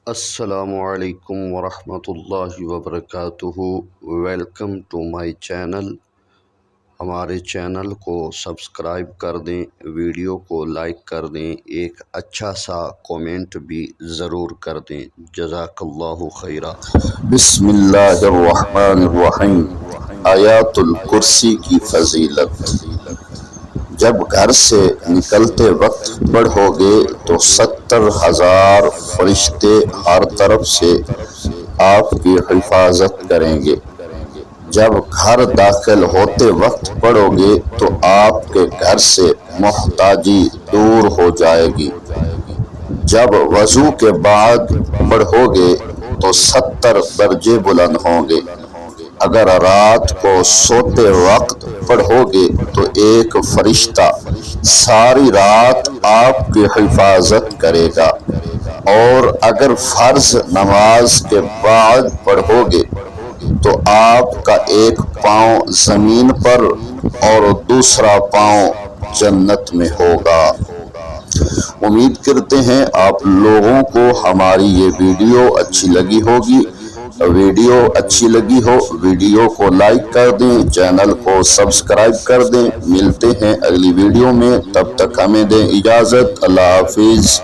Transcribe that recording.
السلام علیکم ورحمۃ اللہ وبرکاتہ۔ Welcome to my channel. ہمارے چینل کو سبسکرائب کر دیں، ویڈیو کو لائک کر دیں، ایک اچھا سا کومنٹ بھی ضرور کر دیں۔ جزاک اللہ خیرہ۔ بسم اللہ الرحمن الرحیم۔ آیات الکرسی کی فضیلت۔ جب گھر سے نکلتے وقت پڑھو گے تو 70,000 فرشتے ہر طرف سے آپ کی حفاظت کریں گے۔ جب گھر داخل ہوتے وقت پڑھو گے تو آپ کے گھر سے محتاجی دور ہو جائے گی۔ جب وضو کے بعد پڑھو گے تو 70 درجے بلند ہوں گے۔ اگر رات کو سوتے وقت پڑھو گے تو ایک فرشتہ ساری رات آپ کی حفاظت کرے گا، اور اگر فرض نماز کے بعد پڑھو گے تو آپ کا ایک پاؤں زمین پر اور دوسرا پاؤں جنت میں ہوگا۔ امید کرتے ہیں آپ لوگوں کو ہماری یہ ویڈیو اچھی لگی ہوگی۔ ویڈیو اچھی لگی ہو ویڈیو کو لائک کر دیں، چینل کو سبسکرائب کر دیں۔ ملتے ہیں اگلی ویڈیو میں، تب تک ہمیں دیں اجازت۔ اللہ حافظ۔